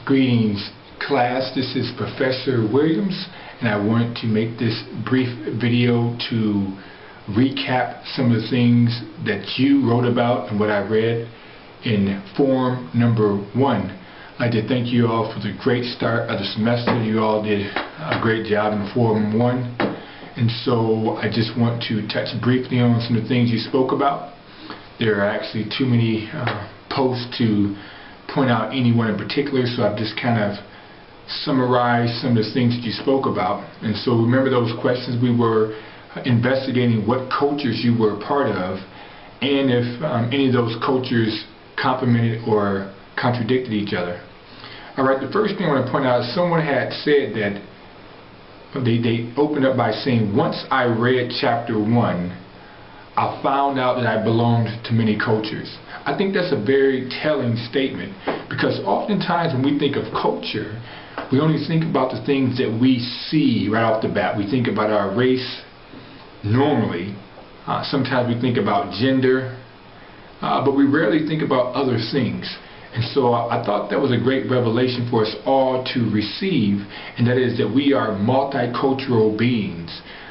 Greetings, class. This is Professor Williams, and I wanted to make this brief video to recap some of the things that you wrote about and what I read in form number 1. I'd like to thank you all for the great start of the semester. You all did a great job in form 1, and so I just want to touch briefly on some of the things you spoke about. There are actually too many posts to point out anyone in particular, so I've just kind of summarized some of the things that you spoke about. And so remember those questions. We were investigating what cultures you were a part of, and if any of those cultures complemented or contradicted each other. Alright, the first thing I want to point out is someone had said that they opened up by saying, once I read chapter 1, I found out that I belonged to many cultures. I think that's a very telling statement, because oftentimes when we think of culture, we only think about the things that we see right off the bat. We think about our race normally. Sometimes we think about gender, but we rarely think about other things. And so I thought that was a great revelation for us all to receive, and that is that we are multicultural beings.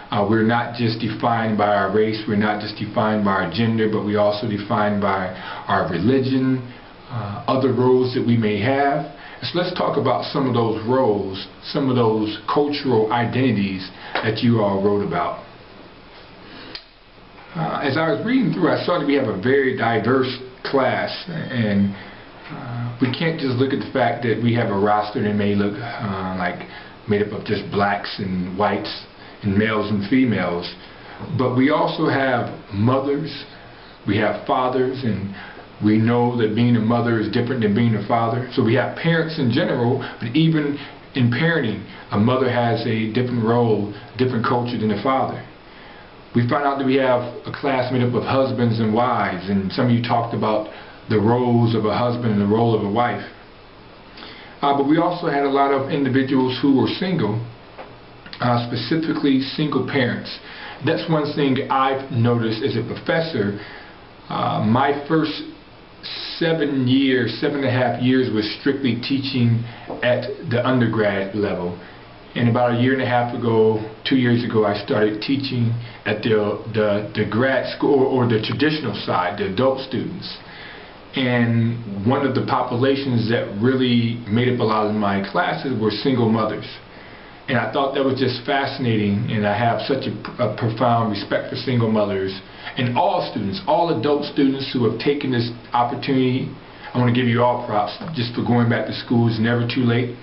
We're not just defined by our race, we're not just defined by our gender, but we're also defined by our religion, other roles that we may have. So let's talk about some of those roles, some of those cultural identities that you all wrote about. As I was reading through, I saw that we have a very diverse class, and we can't just look at the fact that we have a roster that may look like made up of just blacks and whites and males and females, but we also have mothers, we have fathers, and we know that being a mother is different than being a father. So we have parents in general, but even in parenting, a mother has a different role, different culture than a father. We found out that we have a class made up of husbands and wives, and some of you talked about the roles of a husband and the role of a wife. But we also had a lot of individuals who were single, specifically single parents. That's one thing I've noticed as a professor. My first 7.5 years was strictly teaching at the undergrad level. And about 1.5 years ago, 2 years ago, I started teaching at the grad school, or the traditional side, the adult students. And one of the populations that really made up a lot of my classes were single mothers. And I thought that was just fascinating, and I have such a profound respect for single mothers and all students, all adult students who have taken this opportunity. I want to give you all props just for going back to school. It's never too late.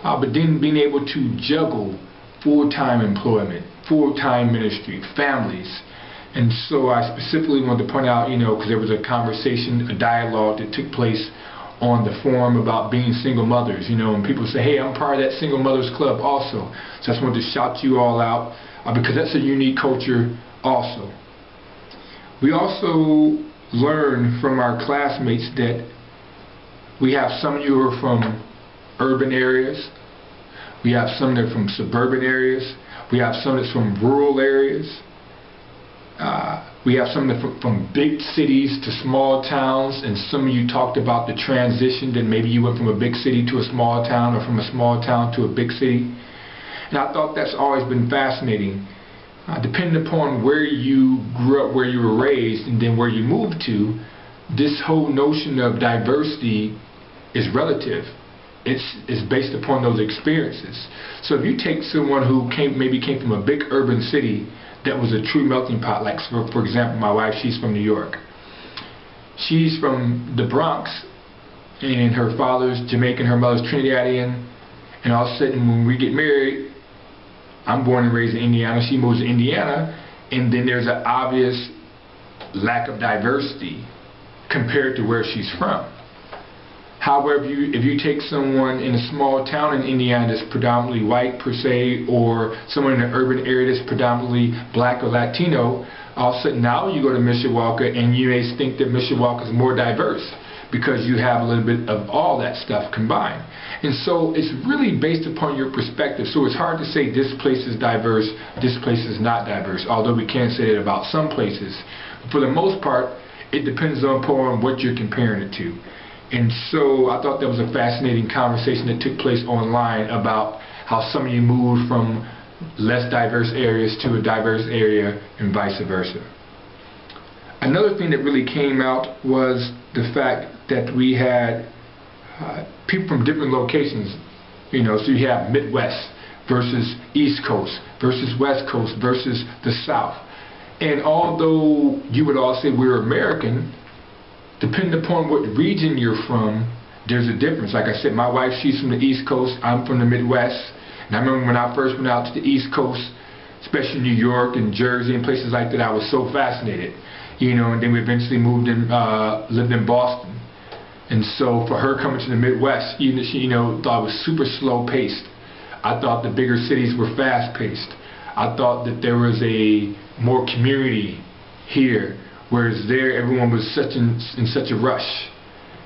But then being able to juggle full-time employment, full-time ministry, families. And so I specifically wanted to point out, because there was a conversation, a dialogue that took place on the forum about being single mothers, and people say, hey, I'm part of that single mothers club also. So I just wanted to shout you all out, because that's a unique culture also. We also learned from our classmates that we have some of you who are from urban areas, we have some that are from suburban areas, we have some that's from rural areas. We have some that from big cities to small towns, and some of you talked about the transition, that maybe you went from a big city to a small town, or from a small town to a big city. And I thought that's always been fascinating. Depending upon where you grew up, where you were raised, and then where you moved to, this whole notion of diversity is relative. It's based upon those experiences. So if you take someone who maybe came from a big urban city that was a true melting pot, like for example, my wife, she's from New York. She's from the Bronx, and her father's Jamaican, her mother's Trinidadian, and all of a sudden when we get married, I'm born and raised in Indiana, she moves to Indiana, and then there's an obvious lack of diversity compared to where she's from. However, if you take someone in a small town in Indiana that's predominantly white per se, or someone in an urban area that's predominantly black or Latino, all of a sudden now you go to Mishawaka and you may think that Mishawaka is more diverse because you have a little bit of all that stuff combined. And so it's really based upon your perspective. So it's hard to say this place is diverse, this place is not diverse, although we can say that about some places. For the most part, it depends upon what you're comparing it to. And so I thought that was a fascinating conversation that took place online about how some of you moved from less diverse areas to a diverse area and vice versa. Another thing that really came out was the fact that we had people from different locations, you know, so you have Midwest versus East Coast versus West Coast versus the South. And although you would all say we're American, depending upon what region you're from, there's a difference. Like I said, my wife, she's from the East Coast, I'm from the Midwest. And I remember when I first went out to the East Coast, especially New York and Jersey and places like that, I was so fascinated. You know, and then we eventually moved in, lived in Boston. And so for her coming to the Midwest, she, you know, thought it was super slow paced. I thought the bigger cities were fast paced. I thought that there was a more community here, whereas there everyone was in such a rush.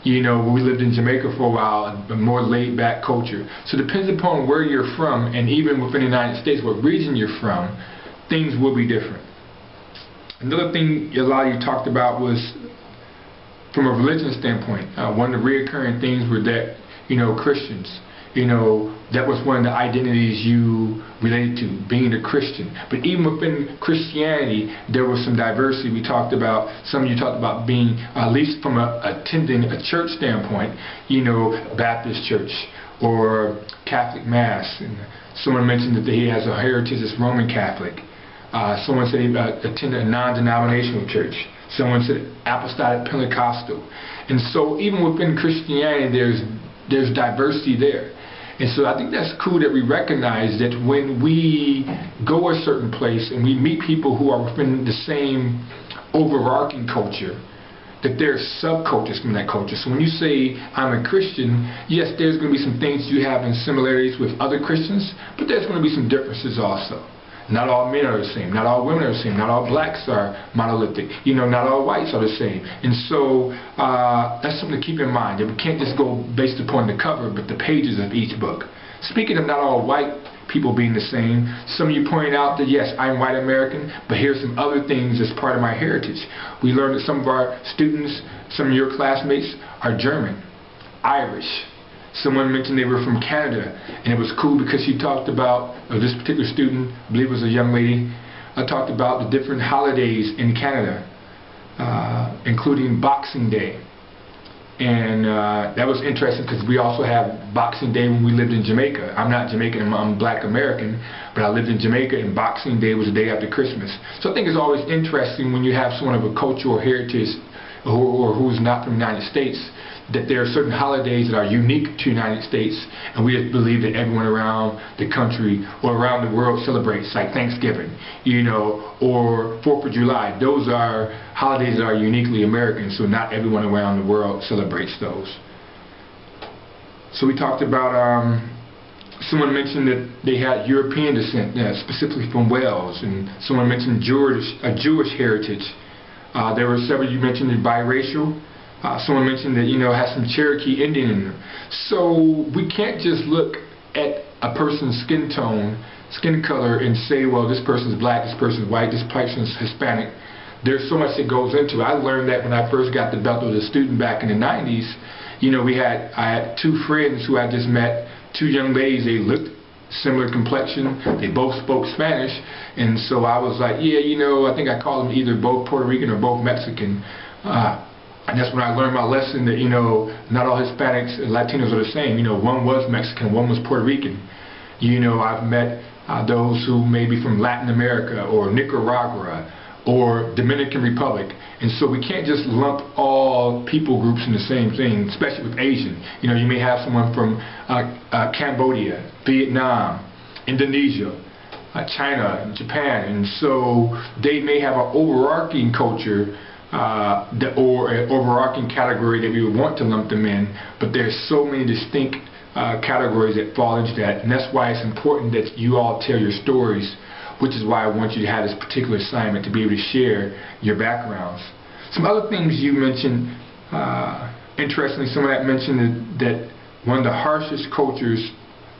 You know, we lived in Jamaica for a while, a more laid back culture. So it depends upon where you're from, and even within the United States, what region you're from, things will be different. Another thing a lot of you talked about was from a religion standpoint. One of the reoccurring things were that, you know, Christians, you know, that was one of the identities you related to, being a Christian. But even within Christianity, there was some diversity. We talked about, some of you talked about being, at least from attending a church standpoint, you know, Baptist church or Catholic Mass. And someone mentioned that he has a heritage as Roman Catholic. Someone said he attended a non-denominational church. Someone said Apostolic Pentecostal. And so even within Christianity, there's diversity there. And so I think that's cool that we recognize that when we go a certain place and we meet people who are within the same overarching culture, that there are subcultures from that culture. So when you say, I'm a Christian, yes, there's going to be some things you have in similarities with other Christians, but there's going to be some differences also. Not all men are the same. Not all women are the same. Not all blacks are monolithic. You know, not all whites are the same. And so that's something to keep in mind. That we can't just go based upon the cover, but the pages of each book. Speaking of not all white people being the same, some of you pointed out that yes, I'm white American, but here's some other things as part of my heritage. We learned that some of our students, some of your classmates, are German, Irish. Someone mentioned they were from Canada, and it was cool because she talked about, this particular student, I believe it was a young lady, talked about the different holidays in Canada, including Boxing Day. And that was interesting because we also have Boxing Day when we lived in Jamaica. I'm not Jamaican, I'm Black American, but I lived in Jamaica, and Boxing Day was the day after Christmas. So I think it's always interesting when you have someone of a cultural heritage or who's not from the United States, that there are certain holidays that are unique to the United States, and we believe that everyone around the country or around the world celebrates, like Thanksgiving, you know, or 4th of July. Those are holidays that are uniquely American, so not everyone around the world celebrates those. So we talked about, someone mentioned that they had European descent, specifically from Wales, and someone mentioned Jewish heritage. There were several you mentioned biracial. Someone mentioned that, you know, has some Cherokee Indian in them. So we can't just look at a person's skin tone, skin color, and say, well, this person's black, this person's white, this person's Hispanic. There's so much that goes into it. I learned that when I first got to Bethel as a student back in the 90s. You know, I had two friends who I just met, two young ladies. They looked similar complexion. They both spoke Spanish. And so I was like, yeah, you know, I think I called them either both Puerto Rican or both Mexican. And that's when I learned my lesson that, you know, not all Hispanics and Latinos are the same. You know, one was Mexican, one was Puerto Rican. You know, I've met those who may be from Latin America or Nicaragua or Dominican Republic. And so we can't just lump all people groups in the same thing, especially with Asian. You know, you may have someone from Cambodia, Vietnam, Indonesia, China, Japan. And so they may have an overarching culture or an overarching category that we would want to lump them in, but there's so many distinct categories that fall into that, and that's why it's important that you all tell your stories, which is why I want you to have this particular assignment, to be able to share your backgrounds. Some other things you mentioned, interestingly, someone that mentioned that one of the harshest cultures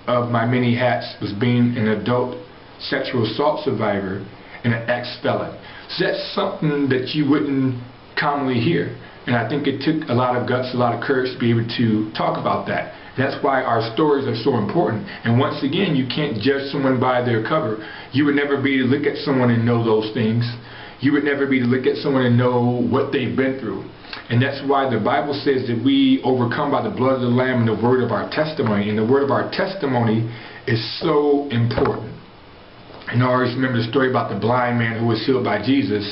of my many hats was being an adult sexual assault survivor and an ex-felon. So that's something that you wouldn't commonly hear. And I think it took a lot of guts, a lot of courage to be able to talk about that. That's why our stories are so important. And once again, you can't judge someone by their cover. You would never be to look at someone and know those things. You would never be to look at someone and know what they've been through. And that's why the Bible says that we overcome by the blood of the Lamb and the word of our testimony. And the word of our testimony is so important. And I always remember the story about the blind man who was healed by Jesus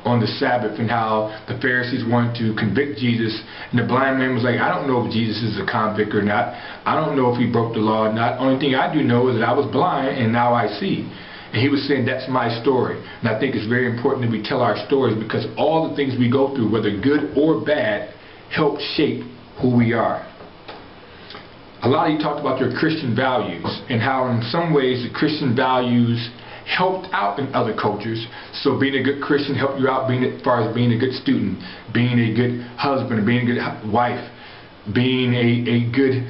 on the Sabbath, and how the Pharisees wanted to convict Jesus, and the blind man was like, I don't know if Jesus is a convict or not. I don't know if he broke the law or not. Only thing I do know is that I was blind and now I see. And he was saying, that's my story. And I think it's very important that we tell our stories, because all the things we go through, whether good or bad, help shape who we are. A lot of you talked about your Christian values and how in some ways the Christian values helped out in other cultures. So being a good Christian helped you out as far as being a good student, being a good husband, being a good wife, being a good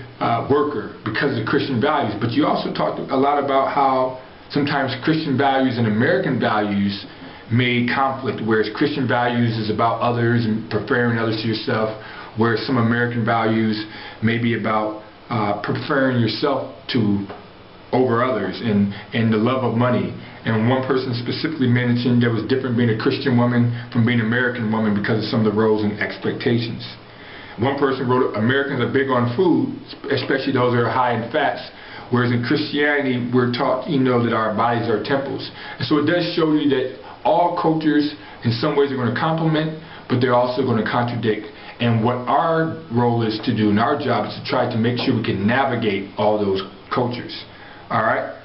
worker because of Christian values. But you also talked a lot about how sometimes Christian values and American values made conflict, whereas Christian values is about others and preferring others to yourself, whereas some American values may be about preferring yourself to over others, and the love of money. And one person specifically mentioned there was different being a Christian woman from being an American woman because of some of the roles and expectations. One person wrote, Americans are big on food, especially those that are high in fats, whereas in Christianity we're taught, that our bodies are temples. And so it does show you that all cultures in some ways are going to complement, but they're also going to contradict. And what our role is to do, and our job is to try to make sure we can navigate all those cultures. Alright?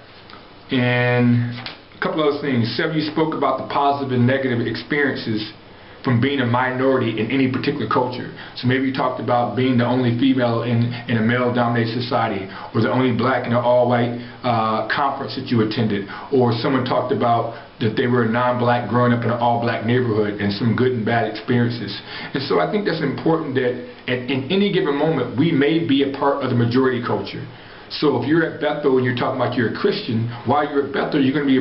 And a couple other things. Several of you spoke about the positive and negative experiences from being a minority in any particular culture. So maybe you talked about being the only female in a male-dominated society, or the only black in an all-white conference that you attended, or someone talked about that they were a non-black growing up in an all-black neighborhood, and some good and bad experiences. And so I think that's important, that in any given moment we may be a part of the majority culture. So if you're at Bethel and you're talking about you're a Christian, while you're at Bethel you're going to be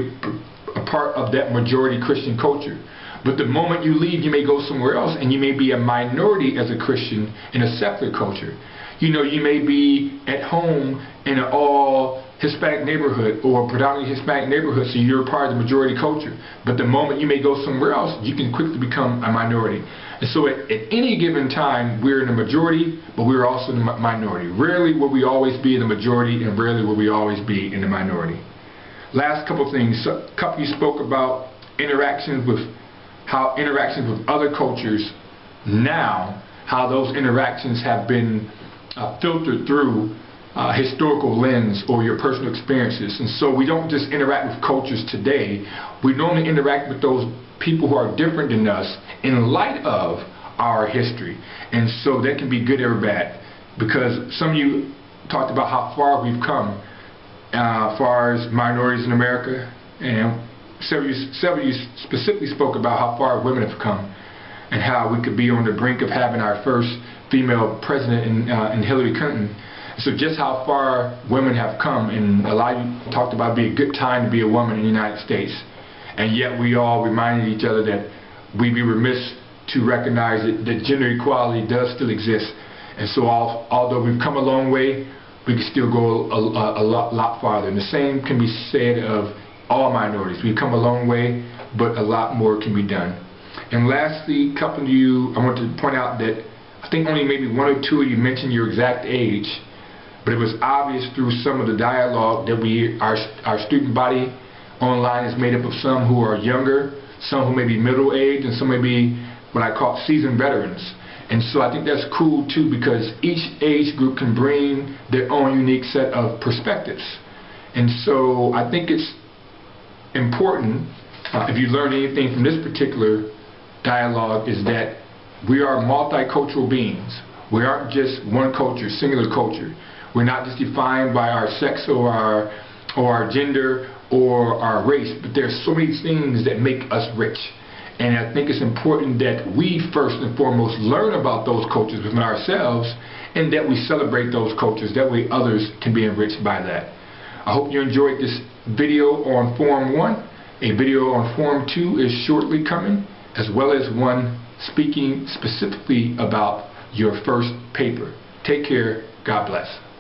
a part of that majority Christian culture. But the moment you leave, you may go somewhere else, and you may be a minority as a Christian in a secular culture. You may be at home in an all Hispanic neighborhood or predominantly Hispanic neighborhood, so you're part of the majority culture. But the moment you may go somewhere else, you can quickly become a minority. And so at any given time, we're in the majority, but we're also in the minority. Rarely will we always be in the majority, and rarely will we always be in the minority. Last couple of things. A couple of you spoke about interactions with other cultures now, how those interactions have been filtered through historical lens or your personal experiences. And so we don't just interact with cultures today, we normally interact with those people who are different than us in light of our history. And so that can be good or bad, because some of you talked about how far we've come as far as minorities in America, and several of you specifically spoke about how far women have come and how we could be on the brink of having our first female president in Hillary Clinton. So just how far women have come, and a lot of you talked about it being a good time to be a woman in the United States. And yet we all reminded each other that we'd be remiss to recognize that gender equality does still exist. And so although we've come a long way, we can still go a lot farther. And the same can be said of all minorities. We've come a long way, but a lot more can be done. And lastly, a couple of you, I want to point out that I think only maybe one or two of you mentioned your exact age, but it was obvious through some of the dialogue that our student body online is made up of some who are younger, some who may be middle-aged, and some may be what I call seasoned veterans. And so I think that's cool too, because each age group can bring their own unique set of perspectives. And so I think it's important, if you learn anything from this particular dialogue, is that we are multicultural beings. We aren't just one culture, singular culture. We're not just defined by our sex or our gender or our race, but there's so many things that make us rich. And I think it's important that we first and foremost learn about those cultures within ourselves, and that we celebrate those cultures. That way others can be enriched by that. I hope you enjoyed this video on Forum 1. A video on Forum 2 is shortly coming, as well as one speaking specifically about your first paper. Take care. God bless.